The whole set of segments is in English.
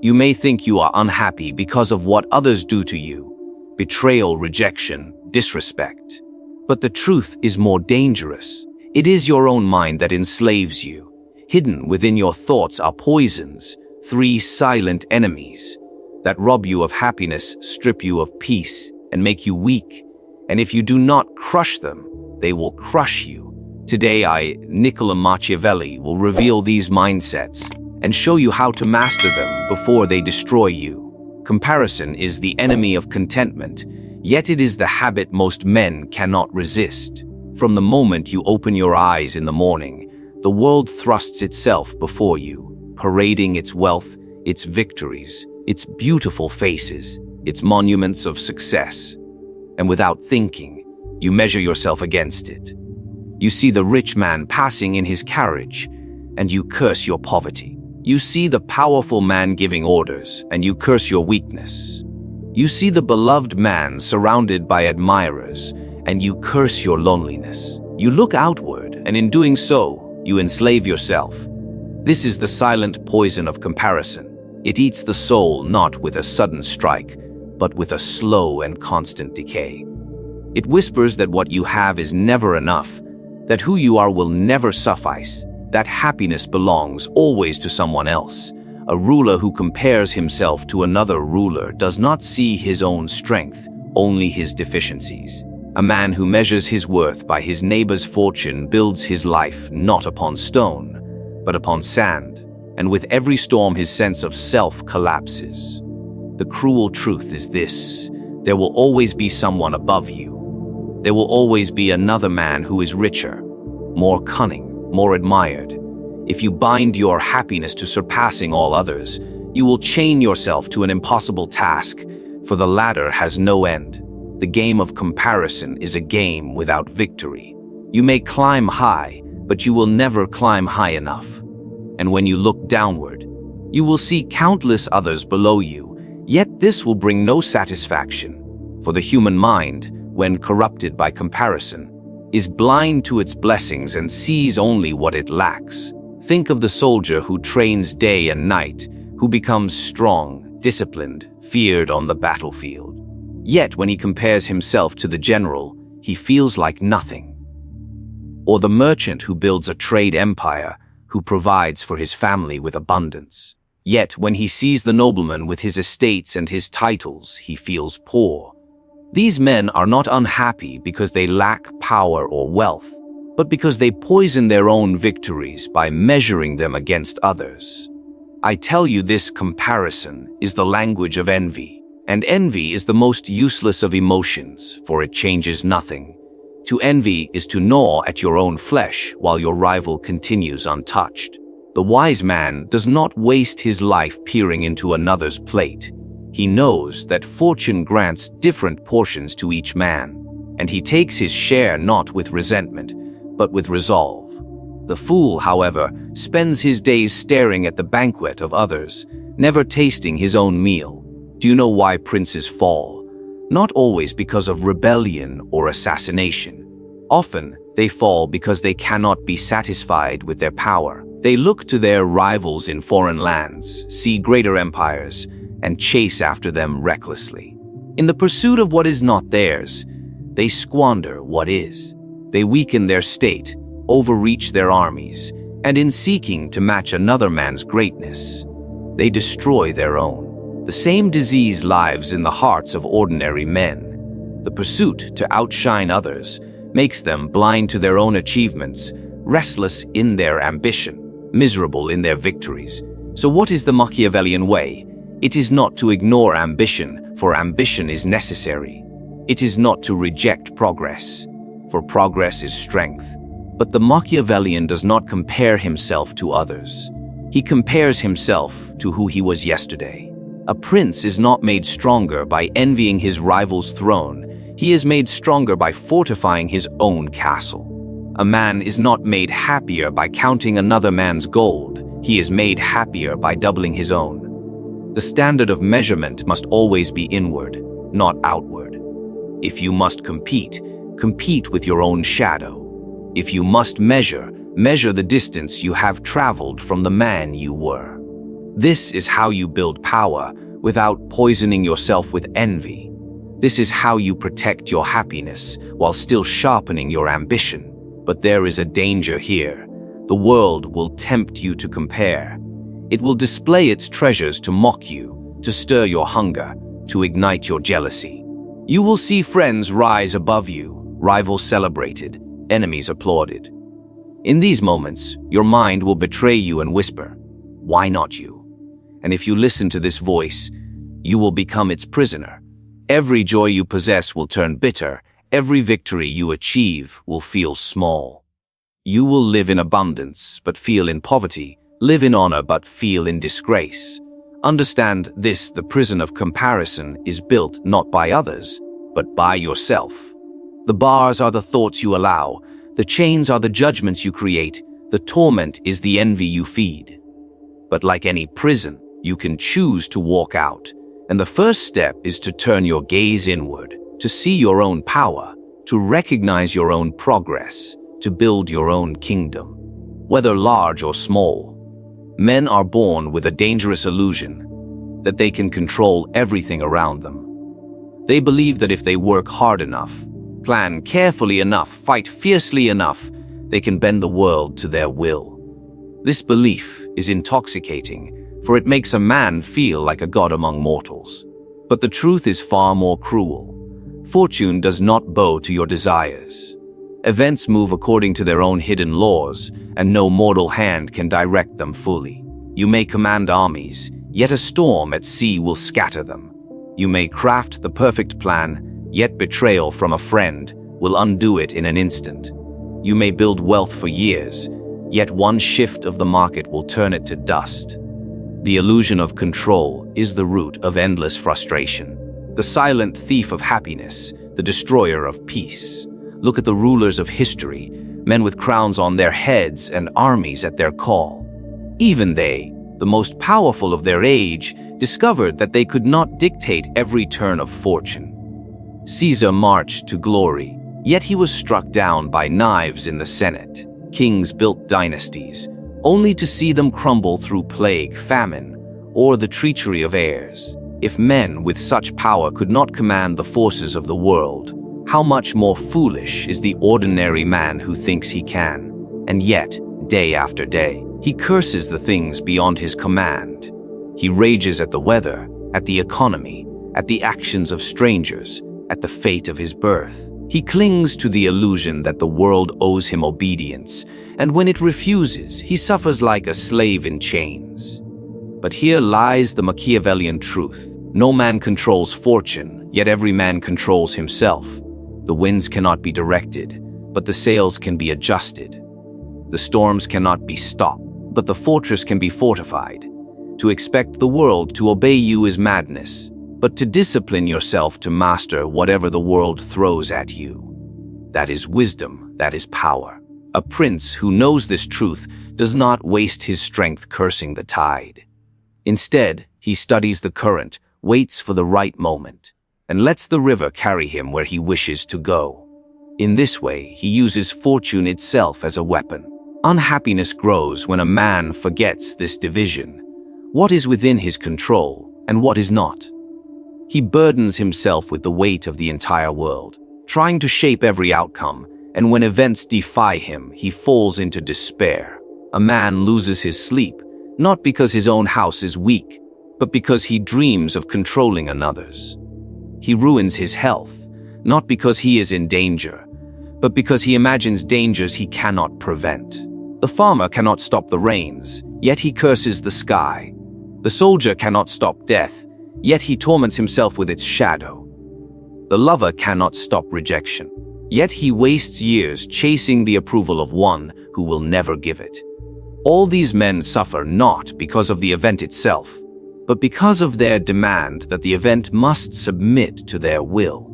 You may think you are unhappy because of what others do to you: betrayal, rejection, disrespect. But the truth is more dangerous. It is your own mind that enslaves you. Hidden within your thoughts are poisons, 3 silent enemies that rob you of happiness, strip you of peace, and make you weak. And if you do not crush them, they will crush you. Today Niccolò Machiavelli, will reveal these mindsets and show you how to master them before they destroy you. Comparison is the enemy of contentment, yet it is the habit most men cannot resist. From the moment you open your eyes in the morning, the world thrusts itself before you, parading its wealth, its victories, its beautiful faces, its monuments of success. And without thinking, you measure yourself against it. You see the rich man passing in his carriage, and you curse your poverty. You see the powerful man giving orders, and you curse your weakness. You see the beloved man surrounded by admirers, and you curse your loneliness. You look outward, and in doing so, you enslave yourself. This is the silent poison of comparison. It eats the soul not with a sudden strike, but with a slow and constant decay. It whispers that what you have is never enough, that who you are will never suffice, that happiness belongs always to someone else. A ruler who compares himself to another ruler does not see his own strength, only his deficiencies. A man who measures his worth by his neighbor's fortune builds his life not upon stone, but upon sand, and with every storm his sense of self collapses. The cruel truth is this: there will always be someone above you. There will always be another man who is richer, more cunning, more admired. If you bind your happiness to surpassing all others, you will chain yourself to an impossible task, for the ladder has no end. The game of comparison is a game without victory. You may climb high, but you will never climb high enough. And when you look downward, you will see countless others below you, yet this will bring no satisfaction, for the human mind, when corrupted by comparison, is blind to its blessings and sees only what it lacks. Think of the soldier who trains day and night, who becomes strong, disciplined, feared on the battlefield. Yet when he compares himself to the general, he feels like nothing. Or the merchant who builds a trade empire, who provides for his family with abundance. Yet when he sees the nobleman with his estates and his titles, he feels poor. These men are not unhappy because they lack power or wealth, but because they poison their own victories by measuring them against others. I tell you, this comparison is the language of envy, and envy is the most useless of emotions, for it changes nothing. To envy is to gnaw at your own flesh while your rival continues untouched. The wise man does not waste his life peering into another's plate. He knows that fortune grants different portions to each man, and he takes his share not with resentment, but with resolve. The fool, however, spends his days staring at the banquet of others, never tasting his own meal. Do you know why princes fall? Not always because of rebellion or assassination. Often, they fall because they cannot be satisfied with their power. They look to their rivals in foreign lands, see greater empires, and chase after them recklessly. In the pursuit of what is not theirs, they squander what is. They weaken their state, overreach their armies, and in seeking to match another man's greatness, they destroy their own. The same disease lives in the hearts of ordinary men. The pursuit to outshine others makes them blind to their own achievements, restless in their ambition, miserable in their victories. So what is the Machiavellian way? It is not to ignore ambition, for ambition is necessary. It is not to reject progress, for progress is strength. But the Machiavellian does not compare himself to others. He compares himself to who he was yesterday. A prince is not made stronger by envying his rival's throne. He is made stronger by fortifying his own castle. A man is not made happier by counting another man's gold. He is made happier by doubling his own. The standard of measurement must always be inward, not outward. If you must compete, compete with your own shadow. If you must measure, measure the distance you have traveled from the man you were. This is how you build power without poisoning yourself with envy. This is how you protect your happiness while still sharpening your ambition. But there is a danger here. The world will tempt you to compare. It will display its treasures to mock you, to stir your hunger, to ignite your jealousy. You will see friends rise above you, rivals celebrated, enemies applauded. In these moments, your mind will betray you and whisper, "Why not you?" And if you listen to this voice, you will become its prisoner. Every joy you possess will turn bitter. Every victory you achieve will feel small. You will live in abundance, but feel in poverty. Live in honor, but feel in disgrace. Understand this: the prison of comparison is built not by others, but by yourself. The bars are the thoughts you allow. The chains are the judgments you create. The torment is the envy you feed. But like any prison, you can choose to walk out. And the first step is to turn your gaze inward, to see your own power, to recognize your own progress, to build your own kingdom. Whether large or small, men are born with a dangerous illusion that they can control everything around them. They believe that if they work hard enough, plan carefully enough, fight fiercely enough, they can bend the world to their will. This belief is intoxicating, for it makes a man feel like a god among mortals. But the truth is far more cruel. Fortune does not bow to your desires. Events move according to their own hidden laws, and no mortal hand can direct them fully. You may command armies, yet a storm at sea will scatter them. You may craft the perfect plan, yet betrayal from a friend will undo it in an instant. You may build wealth for years, yet one shift of the market will turn it to dust. The illusion of control is the root of endless frustration, the silent thief of happiness, the destroyer of peace. Look at the rulers of history, men with crowns on their heads and armies at their call. Even they, the most powerful of their age, discovered that they could not dictate every turn of fortune. Caesar marched to glory, yet he was struck down by knives in the Senate. Kings built dynasties, only to see them crumble through plague, famine, or the treachery of heirs. If men with such power could not command the forces of the world, how much more foolish is the ordinary man who thinks he can? And yet, day after day, he curses the things beyond his command. He rages at the weather, at the economy, at the actions of strangers, at the fate of his birth. He clings to the illusion that the world owes him obedience, and when it refuses, he suffers like a slave in chains. But here lies the Machiavellian truth. No man controls fortune, yet every man controls himself. The winds cannot be directed, but the sails can be adjusted. The storms cannot be stopped, but the fortress can be fortified. To expect the world to obey you is madness, but to discipline yourself to master whatever the world throws at you. That is wisdom, that is power. A prince who knows this truth does not waste his strength cursing the tide. Instead, he studies the current, waits for the right moment, and lets the river carry him where he wishes to go. In this way, he uses fortune itself as a weapon. Unhappiness grows when a man forgets this division. What is within his control and what is not? He burdens himself with the weight of the entire world, trying to shape every outcome, and when events defy him, he falls into despair. A man loses his sleep, not because his own house is weak, but because he dreams of controlling another's. He ruins his health, not because he is in danger, but because he imagines dangers he cannot prevent. The farmer cannot stop the rains, yet he curses the sky. The soldier cannot stop death, yet he torments himself with its shadow. The lover cannot stop rejection, yet he wastes years chasing the approval of one who will never give it. All these men suffer not because of the event itself, but because of their demand that the event must submit to their will.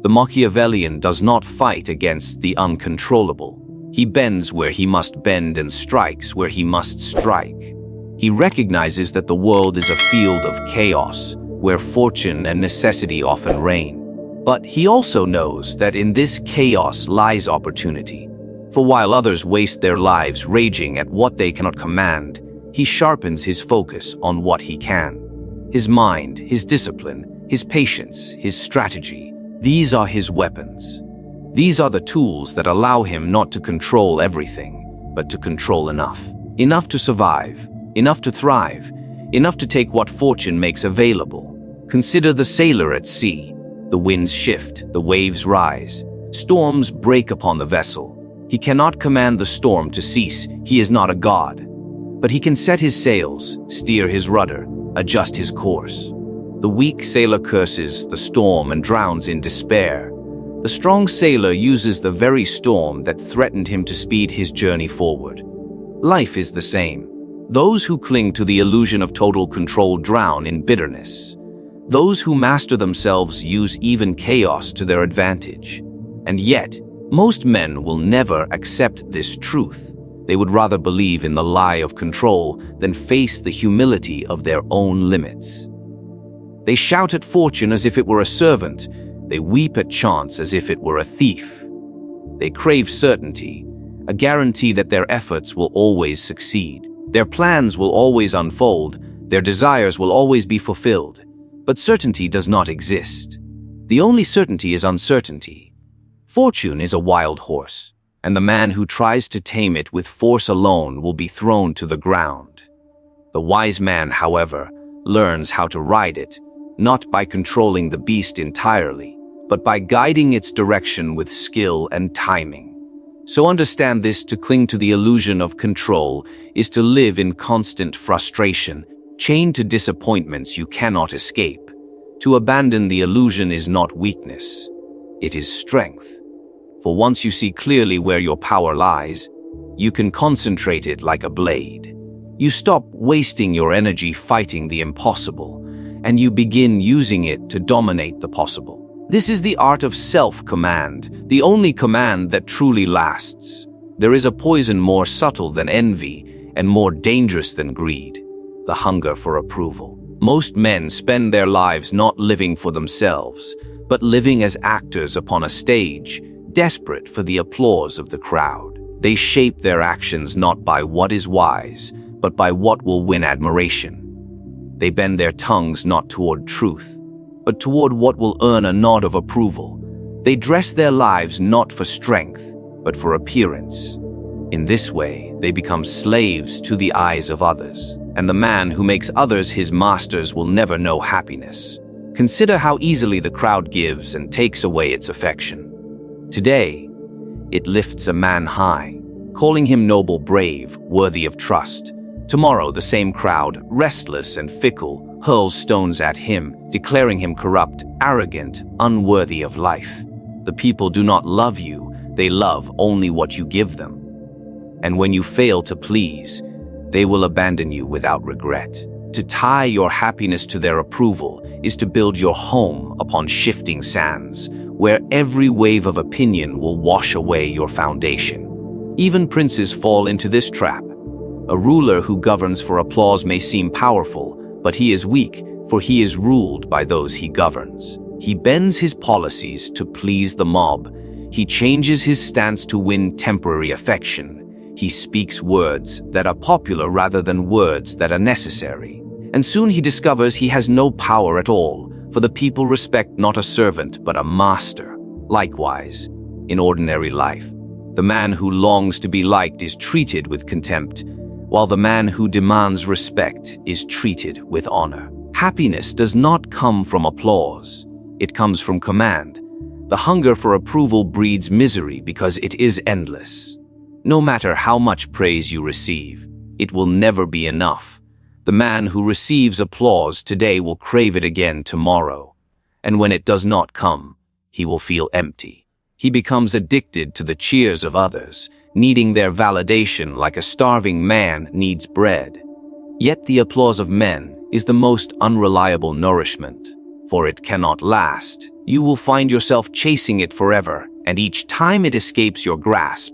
The Machiavellian does not fight against the uncontrollable. He bends where he must bend and strikes where he must strike. He recognizes that the world is a field of chaos, where fortune and necessity often reign. But he also knows that in this chaos lies opportunity. For while others waste their lives raging at what they cannot command, he sharpens his focus on what he can. His mind, his discipline, his patience, his strategy, these are his weapons. These are the tools that allow him not to control everything, but to control enough. Enough to survive, enough to thrive, enough to take what fortune makes available. Consider the sailor at sea. The winds shift, the waves rise. Storms break upon the vessel. He cannot command the storm to cease. He is not a god. But he can set his sails, steer his rudder, adjust his course. The weak sailor curses the storm and drowns in despair. The strong sailor uses the very storm that threatened him to speed his journey forward. Life is the same. Those who cling to the illusion of total control drown in bitterness. Those who master themselves use even chaos to their advantage. And yet, most men will never accept this truth. They would rather believe in the lie of control than face the humility of their own limits. They shout at fortune as if it were a servant. They weep at chance as if it were a thief. They crave certainty, a guarantee that their efforts will always succeed. Their plans will always unfold. Their desires will always be fulfilled. But certainty does not exist. The only certainty is uncertainty. Fortune is a wild horse, and the man who tries to tame it with force alone will be thrown to the ground. The wise man, however, learns how to ride it, not by controlling the beast entirely, but by guiding its direction with skill and timing. So understand this: to cling to the illusion of control is to live in constant frustration, chained to disappointments you cannot escape. To abandon the illusion is not weakness, it is strength. For once you see clearly where your power lies, you can concentrate it like a blade. You stop wasting your energy fighting the impossible, and you begin using it to dominate the possible. This is the art of self-command, the only command that truly lasts. There is a poison more subtle than envy and more dangerous than greed: the hunger for approval. Most men spend their lives not living for themselves, but living as actors upon a stage, desperate for the applause of the crowd. They shape their actions not by what is wise, but by what will win admiration. They bend their tongues not toward truth, but toward what will earn a nod of approval. They dress their lives not for strength, but for appearance. In this way, they become slaves to the eyes of others, and the man who makes others his masters will never know happiness. Consider how easily the crowd gives and takes away its affection. Today, it lifts a man high, calling him noble, brave, worthy of trust. Tomorrow, the same crowd, restless and fickle, hurls stones at him, declaring him corrupt, arrogant, unworthy of life. The people do not love you, they love only what you give them. And when you fail to please, they will abandon you without regret. To tie your happiness to their approval is to build your home upon shifting sands, where every wave of opinion will wash away your foundation. Even princes fall into this trap. A ruler who governs for applause may seem powerful, but he is weak, for he is ruled by those he governs. He bends his policies to please the mob. He changes his stance to win temporary affection. He speaks words that are popular rather than words that are necessary. And soon he discovers he has no power at all, for the people respect not a servant but a master. Likewise, in ordinary life, the man who longs to be liked is treated with contempt, while the man who demands respect is treated with honor. Happiness does not come from applause, it comes from command. The hunger for approval breeds misery because it is endless. No matter how much praise you receive, it will never be enough. The man who receives applause today will crave it again tomorrow, and when it does not come, he will feel empty. He becomes addicted to the cheers of others, needing their validation like a starving man needs bread. Yet the applause of men is the most unreliable nourishment, for it cannot last. You will find yourself chasing it forever, and each time it escapes your grasp,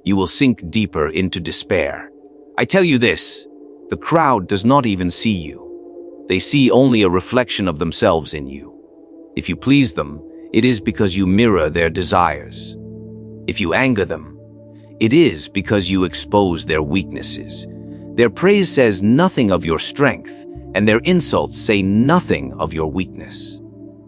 you will sink deeper into despair. I tell you this, the crowd does not even see you. They see only a reflection of themselves in you. If you please them, it is because you mirror their desires. If you anger them, it is because you expose their weaknesses. Their praise says nothing of your strength, and their insults say nothing of your weakness.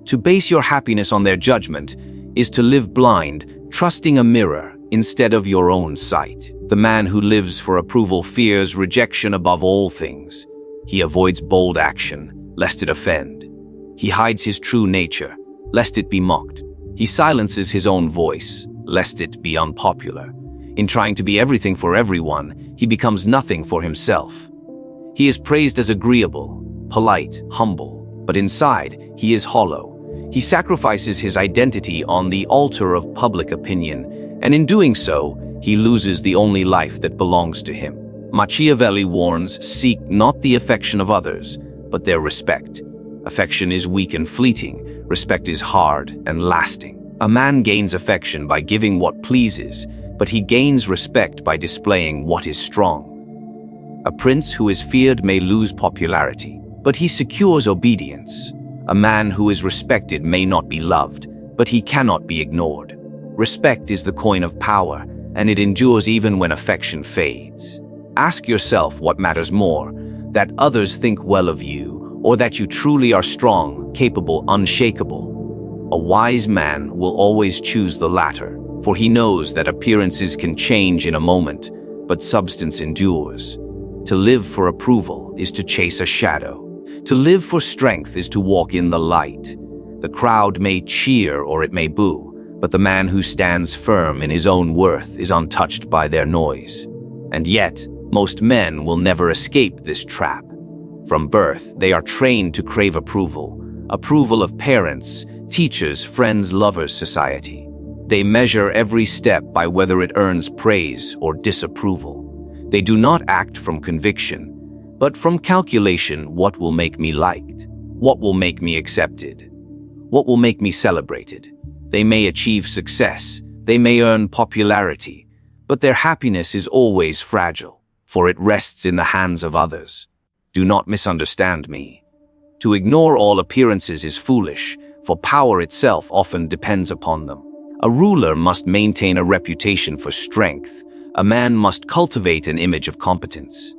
To base your happiness on their judgment is to live blind, trusting a mirror instead of your own sight. The man who lives for approval fears rejection above all things. He avoids bold action, lest it offend. He hides his true nature, lest it be mocked. He silences his own voice, lest it be unpopular. In trying to be everything for everyone, he becomes nothing for himself. He is praised as agreeable, polite, humble, but inside, he is hollow. He sacrifices his identity on the altar of public opinion, and in doing so, he loses the only life that belongs to him. Machiavelli warns, seek not the affection of others, but their respect. Affection is weak and fleeting, respect is hard and lasting. A man gains affection by giving what pleases, but he gains respect by displaying what is strong. A prince who is feared may lose popularity, but he secures obedience. A man who is respected may not be loved, but he cannot be ignored. Respect is the coin of power, and it endures even when affection fades. Ask yourself what matters more, that others think well of you, or that you truly are strong, capable, unshakable. A wise man will always choose the latter, for he knows that appearances can change in a moment, but substance endures. To live for approval is to chase a shadow. To live for strength is to walk in the light. The crowd may cheer or it may boo, but the man who stands firm in his own worth is untouched by their noise. And yet, most men will never escape this trap. From birth, they are trained to crave approval of parents, teachers, friends, lovers, society. They measure every step by whether it earns praise or disapproval. They do not act from conviction, but from calculation. What will make me liked? What will make me accepted? What will make me celebrated? They may achieve success, they may earn popularity, but their happiness is always fragile, for it rests in the hands of others. Do not misunderstand me. To ignore all appearances is foolish, for power itself often depends upon them. A ruler must maintain a reputation for strength. A man must cultivate an image of competence.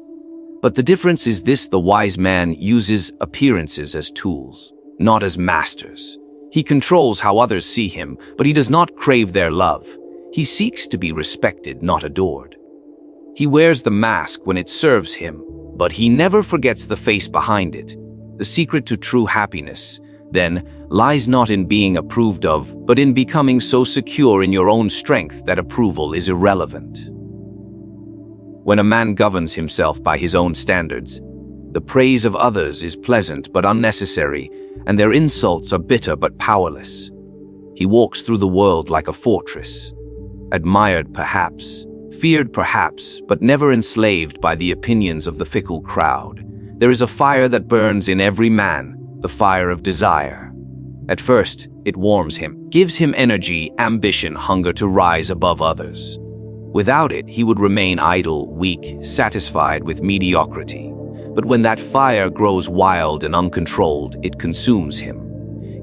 But the difference is this: the wise man uses appearances as tools, not as masters. He controls how others see him, but he does not crave their love. He seeks to be respected, not adored. He wears the mask when it serves him, but he never forgets the face behind it. The secret to true happiness, then, lies not in being approved of, but in becoming so secure in your own strength that approval is irrelevant. When a man governs himself by his own standards, the praise of others is pleasant but unnecessary, and their insults are bitter but powerless. He walks through the world like a fortress, admired perhaps, feared perhaps, but never enslaved by the opinions of the fickle crowd. There is a fire that burns in every man, the fire of desire. At first, it warms him, gives him energy, ambition, hunger to rise above others. Without it, he would remain idle, weak, satisfied with mediocrity. But when that fire grows wild and uncontrolled, it consumes him.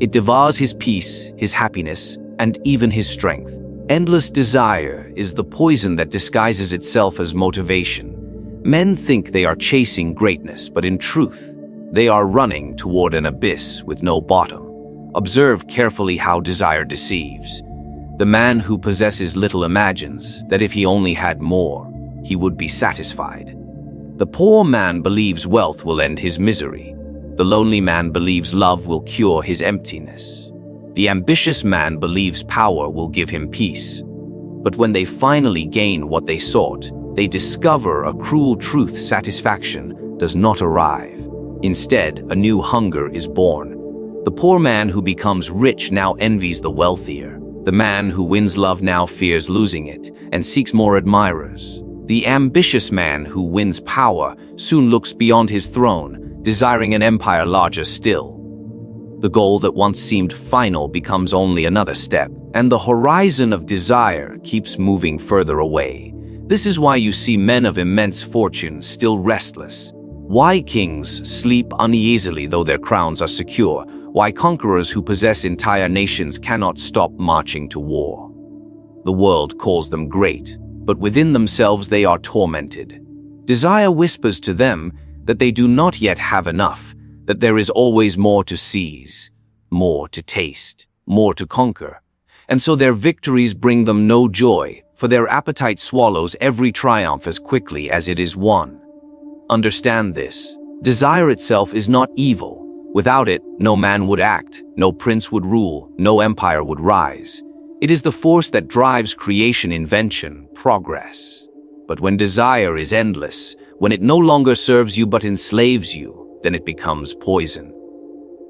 It devours his peace, his happiness, and even his strength. Endless desire is the poison that disguises itself as motivation. Men think they are chasing greatness, but in truth, they are running toward an abyss with no bottom. Observe carefully how desire deceives. The man who possesses little imagines that if he only had more, he would be satisfied. The poor man believes wealth will end his misery. The lonely man believes love will cure his emptiness. The ambitious man believes power will give him peace. But when they finally gain what they sought, they discover a cruel truth: satisfaction does not arrive. Instead, a new hunger is born. The poor man who becomes rich now envies the wealthier. The man who wins love now fears losing it and seeks more admirers. The ambitious man who wins power soon looks beyond his throne, desiring an empire larger still. The goal that once seemed final becomes only another step, and the horizon of desire keeps moving further away. This is why you see men of immense fortune still restless. Why kings sleep uneasily though their crowns are secure. Why conquerors who possess entire nations cannot stop marching to war. The world calls them great, but within themselves they are tormented. Desire whispers to them that they do not yet have enough, that there is always more to seize, more to taste, more to conquer. And so their victories bring them no joy, for their appetite swallows every triumph as quickly as it is won. Understand this. Desire itself is not evil. Without it, no man would act, no prince would rule, no empire would rise. It is the force that drives creation, invention, progress. But when desire is endless, when it no longer serves you but enslaves you, then it becomes poison.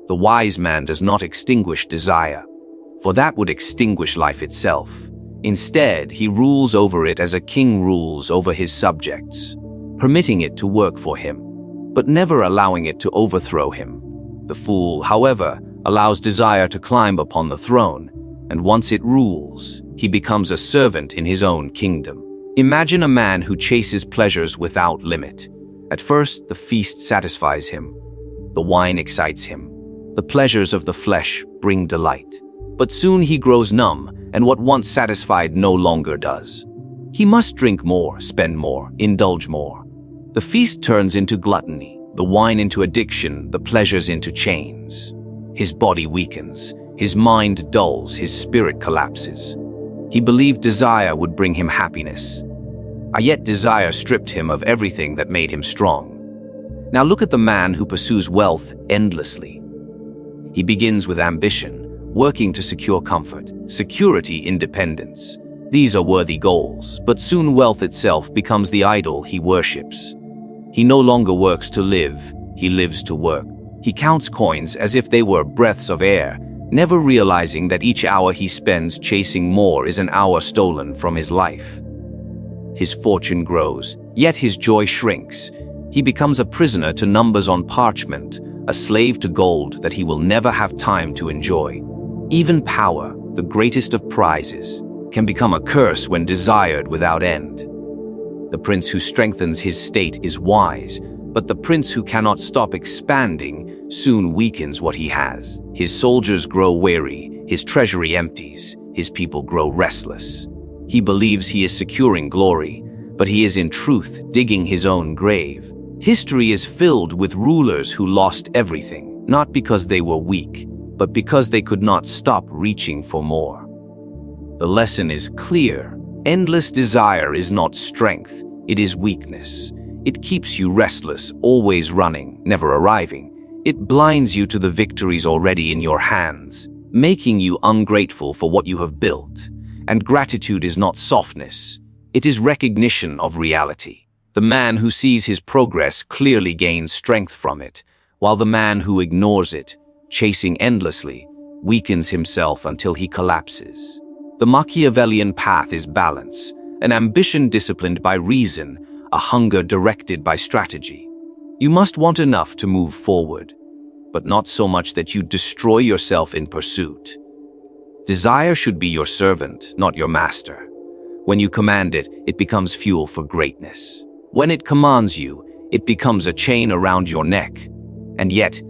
The wise man does not extinguish desire, for that would extinguish life itself. Instead, he rules over it as a king rules over his subjects, permitting it to work for him, but never allowing it to overthrow him. The fool, however, allows desire to climb upon the throne, and once it rules, he becomes a servant in his own kingdom. Imagine a man who chases pleasures without limit. At first, the feast satisfies him. The wine excites him. The pleasures of the flesh bring delight. But soon he grows numb, and what once satisfied no longer does. He must drink more, spend more, indulge more. The feast turns into gluttony, the wine into addiction, the pleasures into chains. His body weakens, his mind dulls, his spirit collapses. He believed desire would bring him happiness. Yet desire stripped him of everything that made him strong. Now look at the man who pursues wealth endlessly. He begins with ambition, working to secure comfort, security, independence. These are worthy goals, but soon wealth itself becomes the idol he worships. He no longer works to live, he lives to work. He counts coins as if they were breaths of air, never realizing that each hour he spends chasing more is an hour stolen from his life. His fortune grows, yet his joy shrinks. He becomes a prisoner to numbers on parchment, a slave to gold that he will never have time to enjoy. Even power, the greatest of prizes, can become a curse when desired without end. The prince who strengthens his state is wise, but the prince who cannot stop expanding soon weakens what he has. His soldiers grow weary, his treasury empties, his people grow restless. He believes he is securing glory, but he is in truth digging his own grave. History is filled with rulers who lost everything, not because they were weak, but because they could not stop reaching for more. The lesson is clear. Endless desire is not strength, it is weakness. It keeps you restless, always running, never arriving. It blinds you to the victories already in your hands, making you ungrateful for what you have built. And gratitude is not softness, it is recognition of reality. The man who sees his progress clearly gains strength from it, while the man who ignores it, chasing endlessly, weakens himself until he collapses. The Machiavellian path is balance, an ambition disciplined by reason, a hunger directed by strategy. You must want enough to move forward, but not so much that you destroy yourself in pursuit. Desire should be your servant, not your master. When you command it, it becomes fuel for greatness. When it commands you, it becomes a chain around your neck. And yet,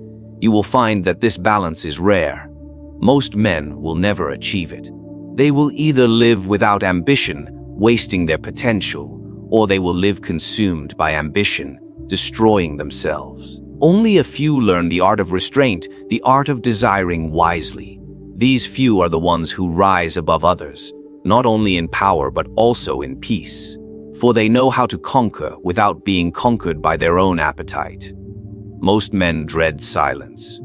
you will find that this balance is rare. Most men will never achieve it. They will either live without ambition, wasting their potential, or they will live consumed by ambition, destroying themselves. Only a few learn the art of restraint, the art of desiring wisely. These few are the ones who rise above others, not only in power but also in peace. For they know how to conquer without being conquered by their own appetite. Most men dread silence.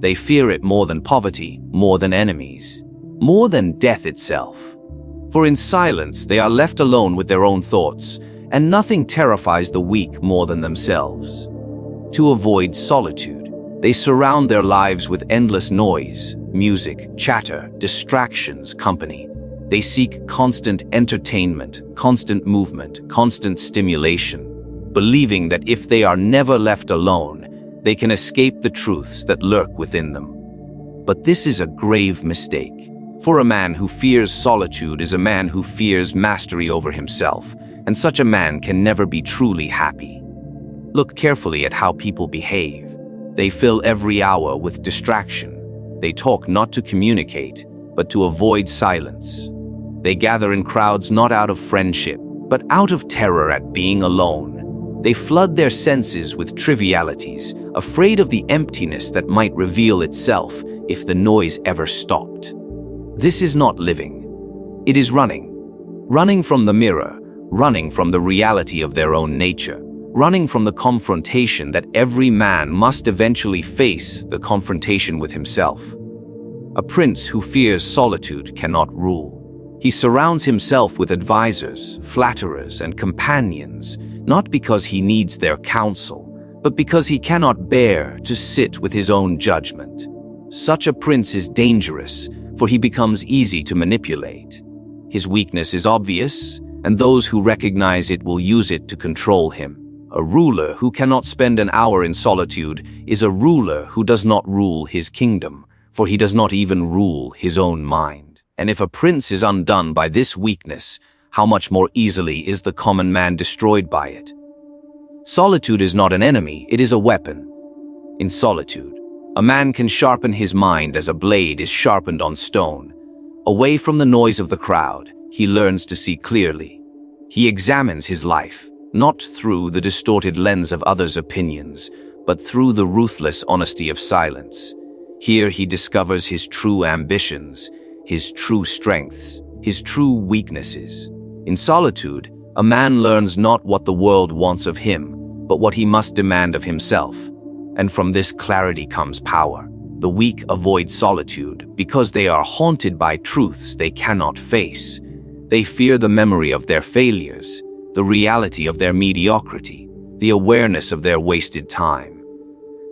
They fear it more than poverty, more than enemies, more than death itself. For in silence they are left alone with their own thoughts, and nothing terrifies the weak more than themselves. To avoid solitude, they surround their lives with endless noise, music, chatter, distractions, company. They seek constant entertainment, constant movement, constant stimulation, believing that if they are never left alone, they can escape the truths that lurk within them. But this is a grave mistake. For a man who fears solitude is a man who fears mastery over himself, and such a man can never be truly happy. Look carefully at how people behave. They fill every hour with distraction. They talk not to communicate, but to avoid silence. They gather in crowds not out of friendship, but out of terror at being alone. They flood their senses with trivialities, afraid of the emptiness that might reveal itself if the noise ever stopped. This is not living. It is running. Running from the mirror, running from the reality of their own nature, running from the confrontation that every man must eventually face, the confrontation with himself. A prince who fears solitude cannot rule. He surrounds himself with advisors, flatterers, and companions, not because he needs their counsel, but because he cannot bear to sit with his own judgment. Such a prince is dangerous, for he becomes easy to manipulate. His weakness is obvious, and those who recognize it will use it to control him. A ruler who cannot spend an hour in solitude is a ruler who does not rule his kingdom, for he does not even rule his own mind. And if a prince is undone by this weakness, how much more easily is the common man destroyed by it? Solitude is not an enemy, it is a weapon. In solitude, a man can sharpen his mind as a blade is sharpened on stone. Away from the noise of the crowd, he learns to see clearly. He examines his life, not through the distorted lens of others' opinions, but through the ruthless honesty of silence. Here he discovers his true ambitions, his true strengths, his true weaknesses. In solitude, a man learns not what the world wants of him, but what he must demand of himself. And from this clarity comes power. The weak avoid solitude because they are haunted by truths they cannot face. They fear the memory of their failures, the reality of their mediocrity, the awareness of their wasted time.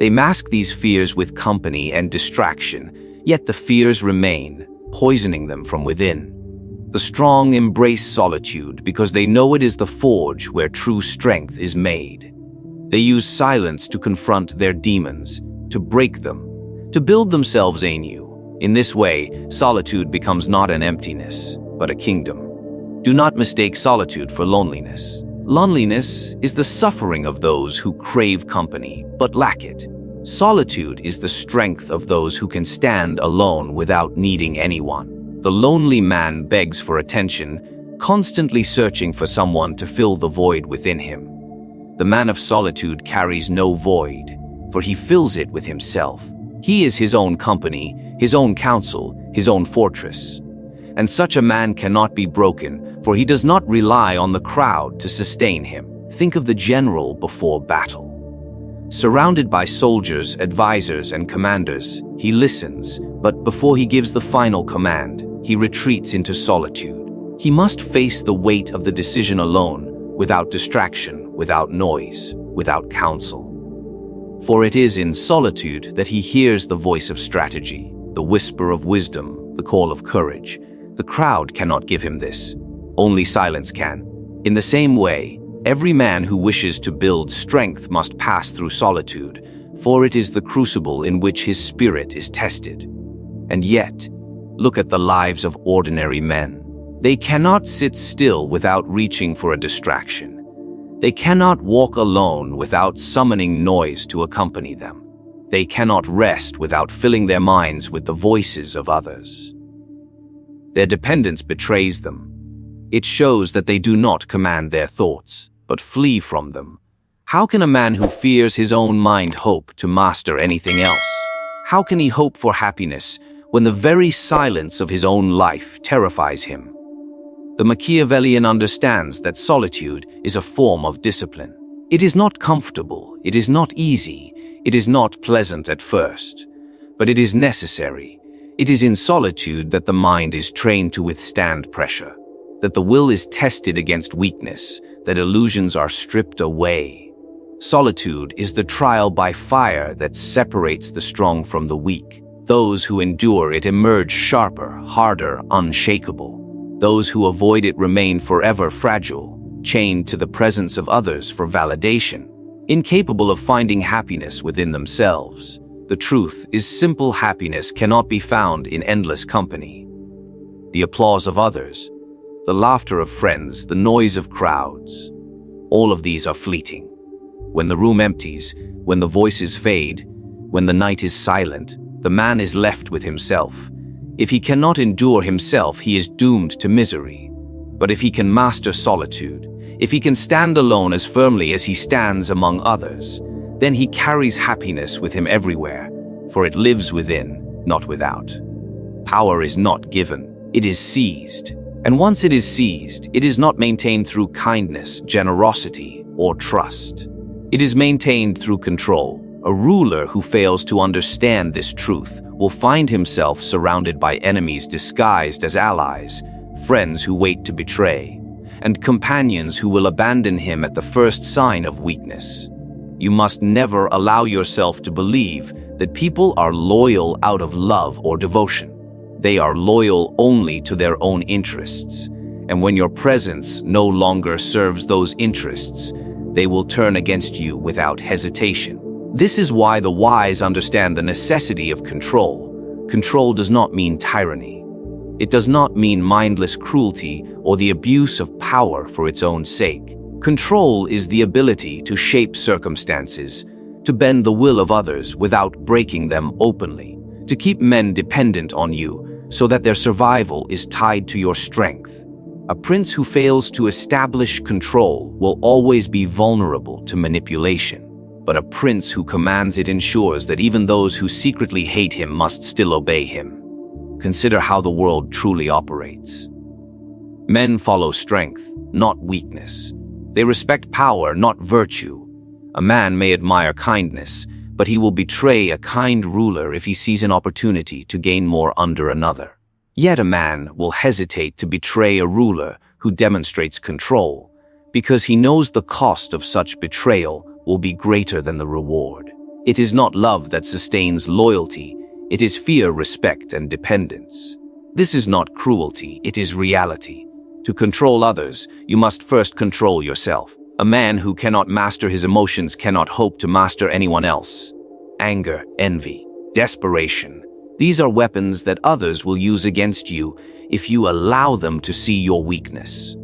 They mask these fears with company and distraction, yet the fears remain, poisoning them from within. The strong embrace solitude because they know it is the forge where true strength is made. They use silence to confront their demons, to break them, to build themselves anew. In this way, solitude becomes not an emptiness, but a kingdom. Do not mistake solitude for loneliness. Loneliness is the suffering of those who crave company, but lack it. Solitude is the strength of those who can stand alone without needing anyone. The lonely man begs for attention, constantly searching for someone to fill the void within him. The man of solitude carries no void, for he fills it with himself. He is his own company, his own counsel, his own fortress. And such a man cannot be broken, for he does not rely on the crowd to sustain him. Think of the general before battle. Surrounded by soldiers, advisors, and commanders, he listens, but before he gives the final command, he retreats into solitude. He must face the weight of the decision alone, without distraction, without noise, without counsel. For it is in solitude that he hears the voice of strategy, the whisper of wisdom, the call of courage. The crowd cannot give him this. Only silence can. In the same way, every man who wishes to build strength must pass through solitude, for it is the crucible in which his spirit is tested. And yet, look at the lives of ordinary men. They cannot sit still without reaching for a distraction. They cannot walk alone without summoning noise to accompany them. They cannot rest without filling their minds with the voices of others. Their dependence betrays them. It shows that they do not command their thoughts, but flee from them. How can a man who fears his own mind hope to master anything else? How can he hope for happiness when the very silence of his own life terrifies him? The Machiavellian understands that solitude is a form of discipline. It is not comfortable, it is not easy, it is not pleasant at first, but it is necessary. It is in solitude that the mind is trained to withstand pressure, that the will is tested against weakness, that illusions are stripped away. Solitude is the trial by fire that separates the strong from the weak. Those who endure it emerge sharper, harder, unshakable. Those who avoid it remain forever fragile, chained to the presence of others for validation, incapable of finding happiness within themselves. The truth is simple happiness cannot be found in endless company. The applause of others, the laughter of friends, the noise of crowds, all of these are fleeting. When the room empties, when the voices fade, when the night is silent, the man is left with himself. If he cannot endure himself, he is doomed to misery. But if he can master solitude, If he can stand alone as firmly as he stands among others, then he carries happiness with him everywhere, for it lives within, not without. Power is not given, it is seized. And once it is seized, it is not maintained through kindness, generosity, or trust. It is maintained through control. A ruler who fails to understand this truth will find himself surrounded by enemies disguised as allies, friends who wait to betray, and companions who will abandon him at the first sign of weakness. You must never allow yourself to believe that people are loyal out of love or devotion. They are loyal only to their own interests, and when your presence no longer serves those interests, they will turn against you without hesitation. This is why the wise understand the necessity of control. Control does not mean tyranny. It does not mean mindless cruelty or the abuse of power for its own sake. Control is the ability to shape circumstances, to bend the will of others without breaking them openly, to keep men dependent on you so that their survival is tied to your strength. A prince who fails to establish control will always be vulnerable to manipulation, but a prince who commands it ensures that even those who secretly hate him must still obey him. Consider how the world truly operates. Men follow strength, not weakness. They respect power, not virtue. A man may admire kindness, but he will betray a kind ruler if he sees an opportunity to gain more under another. Yet a man will hesitate to betray a ruler who demonstrates control, because he knows the cost of such betrayal will be greater than the reward. It is not love that sustains loyalty, it is fear, respect, and dependence. This is not cruelty, it is reality. To control others, you must first control yourself. A man who cannot master his emotions cannot hope to master anyone else. Anger, envy, desperation. These are weapons that others will use against you if you allow them to see your weakness.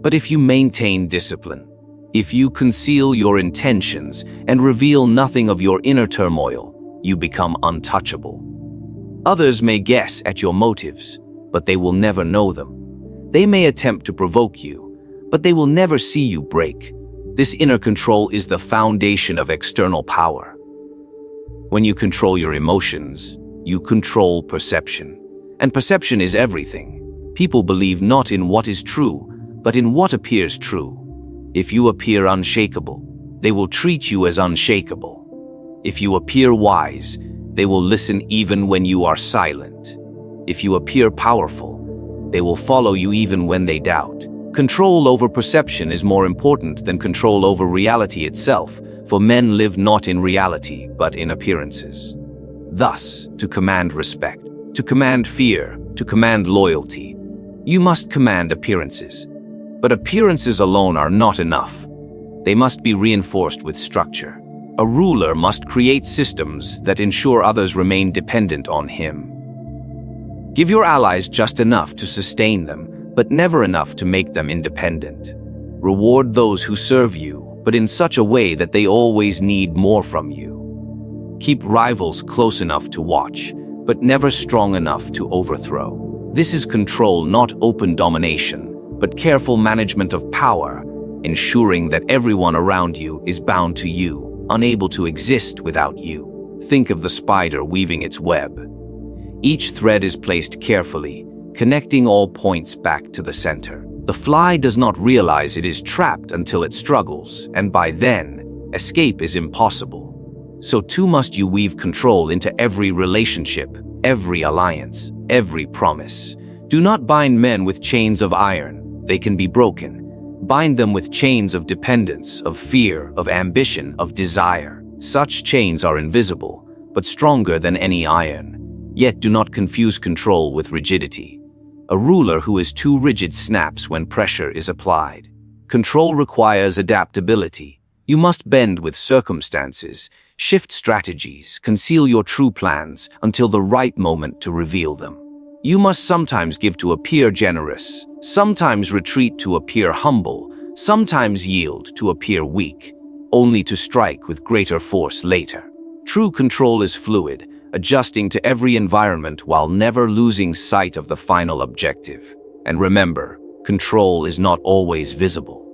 But if you maintain discipline, if you conceal your intentions and reveal nothing of your inner turmoil, you become untouchable. Others may guess at your motives, but they will never know them. They may attempt to provoke you, but they will never see you break. This inner control is the foundation of external power. When you control your emotions, you control perception. And perception is everything. People believe not in what is true, but in what appears true. If you appear unshakable, they will treat you as unshakable. If you appear wise, they will listen even when you are silent. If you appear powerful, they will follow you even when they doubt. Control over perception is more important than control over reality itself, for men live not in reality, but in appearances. Thus, to command respect, to command fear, to command loyalty, you must command appearances. But appearances alone are not enough. They must be reinforced with structure. A ruler must create systems that ensure others remain dependent on him. Give your allies just enough to sustain them, but never enough to make them independent. Reward those who serve you, but in such a way that they always need more from you. Keep rivals close enough to watch, but never strong enough to overthrow. This is control, not open domination, but careful management of power, ensuring that everyone around you is bound to you, unable to exist without you. Think of the spider weaving its web. Each thread is placed carefully, connecting all points back to the center. The fly does not realize it is trapped until it struggles, and by then, escape is impossible. So too must you weave control into every relationship, every alliance, every promise. Do not bind men with chains of iron. They can be broken. Bind them with chains of dependence, of fear, of ambition, of desire. Such chains are invisible, but stronger than any iron. Yet do not confuse control with rigidity. A ruler who is too rigid snaps when pressure is applied. Control requires adaptability. You must bend with circumstances, shift strategies, conceal your true plans until the right moment to reveal them. You must sometimes give to appear generous, sometimes retreat to appear humble, sometimes yield to appear weak, only to strike with greater force later. True control is fluid, adjusting to every environment while never losing sight of the final objective. And remember, control is not always visible.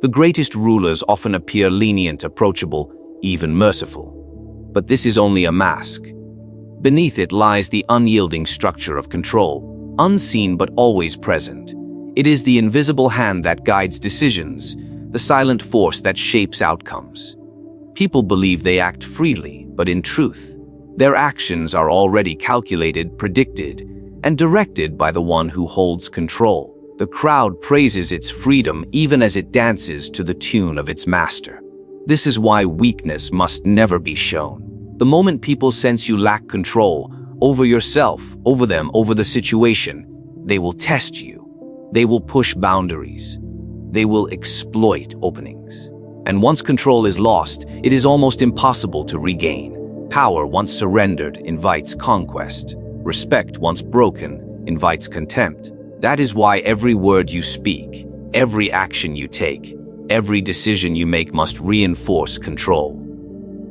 The greatest rulers often appear lenient, approachable, even merciful. But this is only a mask. Beneath it lies the unyielding structure of control, unseen but always present. It is the invisible hand that guides decisions, the silent force that shapes outcomes. People believe they act freely, but in truth, their actions are already calculated, predicted, and directed by the one who holds control. The crowd praises its freedom even as it dances to the tune of its master. This is why weakness must never be shown. The moment people sense you lack control over yourself, over them, over the situation, they will test you. They will push boundaries. They will exploit openings. And once control is lost, it is almost impossible to regain. Power once surrendered invites conquest. Respect once broken invites contempt. That is why every word you speak, every action you take, every decision you make must reinforce control.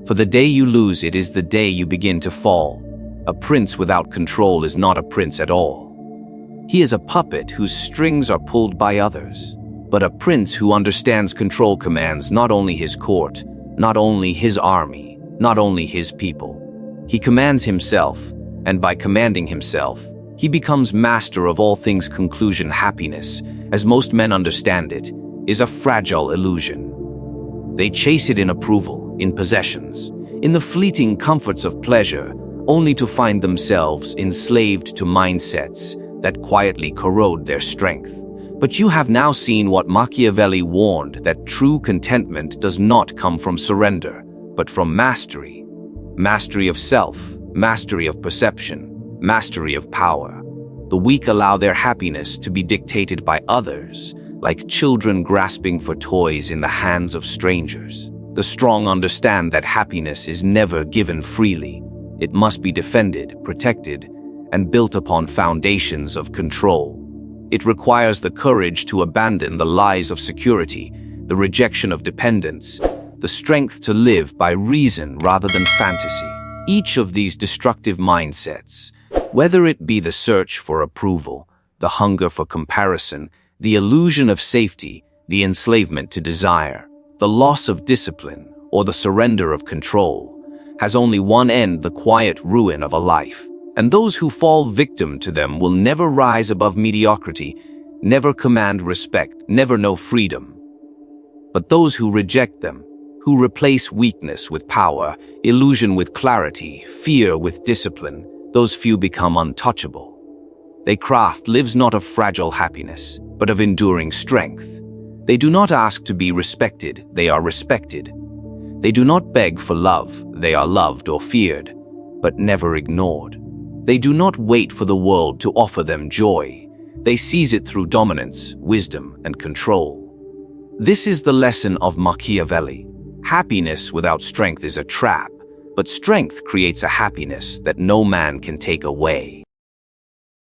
For the day you lose it is the day you begin to fall. A prince without control is not a prince at all. He is a puppet whose strings are pulled by others. But a prince who understands control commands not only his court, not only his army, not only his people. He commands himself, and by commanding himself, he becomes master of all things. Conclusion: happiness, as most men understand it, is a fragile illusion. They chase it in approval, in possessions, in the fleeting comforts of pleasure, only to find themselves enslaved to mindsets that quietly corrode their strength. But you have now seen what Machiavelli warned, that true contentment does not come from surrender, but from mastery. Mastery of self, mastery of perception, mastery of power. The weak allow their happiness to be dictated by others, like children grasping for toys in the hands of strangers. The strong understand that happiness is never given freely. It must be defended, protected, and built upon foundations of control. It requires the courage to abandon the lies of security, the rejection of dependence, the strength to live by reason rather than fantasy. Each of these destructive mindsets, whether it be the search for approval, the hunger for comparison, the illusion of safety, the enslavement to desire, the loss of discipline, or the surrender of control, has only one end: the quiet ruin of a life. And those who fall victim to them will never rise above mediocrity, never command respect, never know freedom. But those who reject them, who replace weakness with power, illusion with clarity, fear with discipline, those few become untouchable. They craft lives not of fragile happiness, but of enduring strength. They do not ask to be respected, they are respected. They do not beg for love, they are loved or feared, but never ignored. They do not wait for the world to offer them joy. They seize it through dominance, wisdom, and control. This is the lesson of Machiavelli. Happiness without strength is a trap, but strength creates a happiness that no man can take away.